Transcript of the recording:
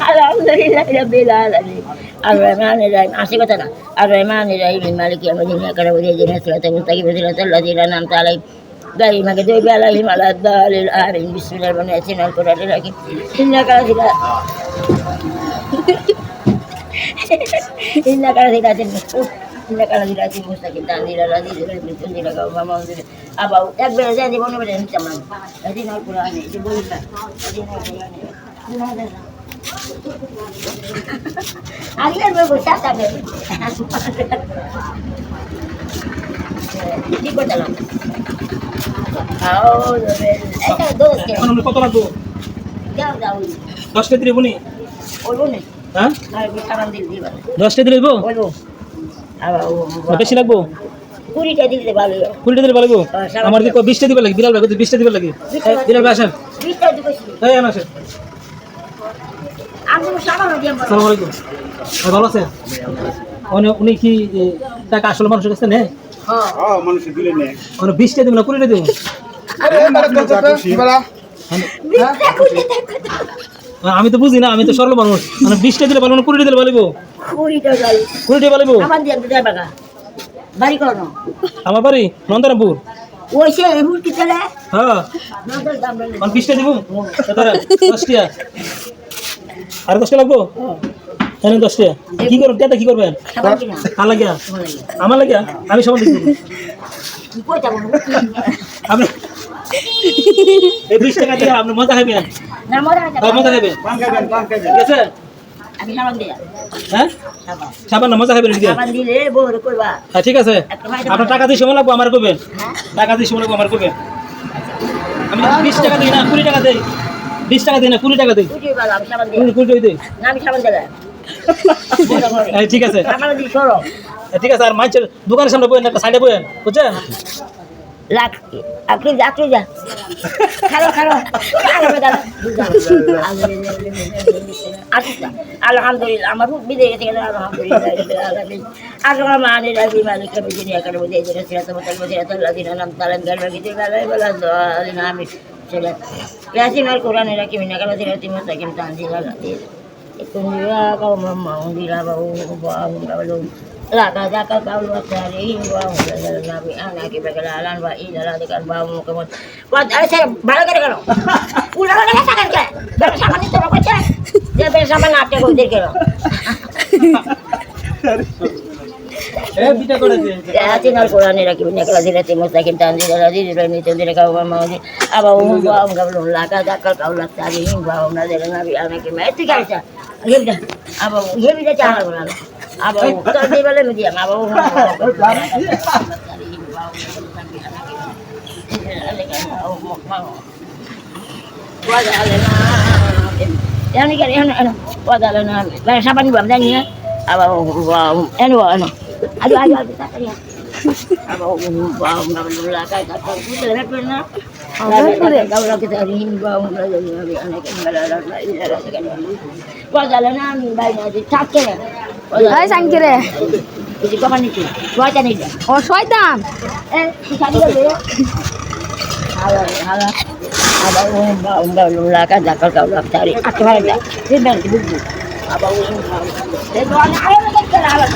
Alhamdulillah rabbil alamin. Ar-Rahmanir Rahim. Asik kata na. Ar-Rahmanir Rahim. Maliki yaumiddin. Iyyaka na'budu wa iyyaka nasta'in. Ihdinas siratal ladzina an'amta 'alaihim ghairil maghdubi 'alaihim waladdallin. Amin. Bismillahirrahmanirrahim. Al-Qur'anil Hakim. Innaka ladziratil mustaqim. Innaka ladziratil mustaqim. Tanzilal azizil hamid. Tunzila qauman ma unzila abau. Takbir saya di mana berada teman. Jadi Al-Qur'an itu boleh tak? Jadi Al-Qur'an. Ayer bagus tapi. Di kota lah. Oh, itu dos ke. Ano kota লাগবো? Jauh jauh. 10 টা দিলে বনি? Olo ni. হ্যাঁ? Ay, bisaran din di ba? 10 টা দিলে হইবো? Olo. Aba, বেশি লাগবো? 20 টা দিলে ভালো। 20 টা দিলে ভালো লাগবো? আমার কি 20 টা দিবে লাগে? বিলাল ভাই 20 টা দিবে লাগে। বিলাল ভাই আসেন। 20 টা দিবি। এই আন আসেন। আমি সামান্য দিম। আসসালামু আলাইকুম। ভালো আছেন? উনি কি টাকা আসলে মানুষের কাছে নেয়? হ্যাঁ। মানুষ দিলে নেয়। 20 টা দিবেন না 20 টা দিবেন? আমি তো বুঝি না, আমি তো সরল মানুষ। 20 টা দিলে ভালো না 20 টা দিলে ভালো লাগবো? 20 টা যাই। 20 টা ভালো লাগবো? আমার দিয়ে দিতে বাগা। বাড়ি করো। আমার বাড়ি নন্দরামপুর। ওইসে এমন কি চলে? হ্যাঁ। নন্দর দাম বলে। 20 টা দিব? তারা 10 টা। আর 10 টা লাগবো? হ্যাঁ 10 টা। কি করবেন? টাকা কি করবেন? খাবার কিনা। কার লাগিয়া? আমার লাগিয়া? আমি সমান দিব। কি কইতা বল? আপনি এই 20 টাকা দিয়ে আপনি মজা খাবেন। না মজা না। মজা খাবেন। পান খাবেন, পান খাবেন। ঠিক আছে? আমি সাবান দিয়া। হ্যাঁ? সাবান। সাবান না মজা খাবেন এদিকে। সাবান দিলে বড় কইবা। হ্যাঁ ঠিক আছে। আপনার টাকা দিয়ে সময় লাগবো আমার কইবেন। টাকা দিয়ে সময় লাগবো আমার কইবেন। আমি 20 টাকা দিই না 20 টাকা দেই। 20 টাকা দিই না 20 টাকা দেই। 20 বালা আমি সাবান দিয়া। 20 দেই। না আমি সাবান দিলাম। এই ঠিক আছে। আমার দি সরো। ঠিক আছে আর মাছের দোকানের সামনে বইেন একটা সাইডে বইেন বুঝছেন? লাখ আপনি যা খালো খালো আলহামদুলিল্লাহ আমার বিদে গেছে আলহামদুলিল্লাহ আল্লাহ মানের রাজি মালিক কবি দুনিয়া করে বুঝে দিলে সিরাত মুতাল সিরাতুল লাযিনা নাম তালাম গালবা গিতে গালাই বলা দলিন আমি ছেলে ইয়াসিন আল কোরআনের রাকি মিনা কালা সিরাতি মুস্তাকিম তানজিলাল আযীজ ইকুন ইয়া কাওম মাউদিলা বাউ Laka zakal kaul wasarihin wa hulal nabi anak ibagalan wa idala dekan bamu kemud. Wat saya balik ke kano. Ulah ulah sakan ke. Bersama itu apa cek? Dia bersama nape kau dir kero. Beta করে দেন। Yasin al-Quran ni lagi banyak lagi nanti mustaqim tanzil lagi berani tanzil kau mau ni. Aba wa gablun laka zakal kaul wasarihin wa hulal nabi anak itu kan saja. Akhirnya aba ye bisa jangan bolan. Aba tadi bale mediam aba yang ni kan yang wadalana saban buam dan ya aba anu aduh bisa ya aba alhamdulillah kai tak kita lihat pernah kau lagi tadi baum lagi anak yang wadalana baiknya dicakke Hai sangkire. Ini kapan itu? Cuaca nih. Oh, শয়তান। Tadi ya. Halo. Ada umba lulaka jakal kau lak cari. Aku ada. Sibel di buku. Apa umba. Itu ayo kita jalan.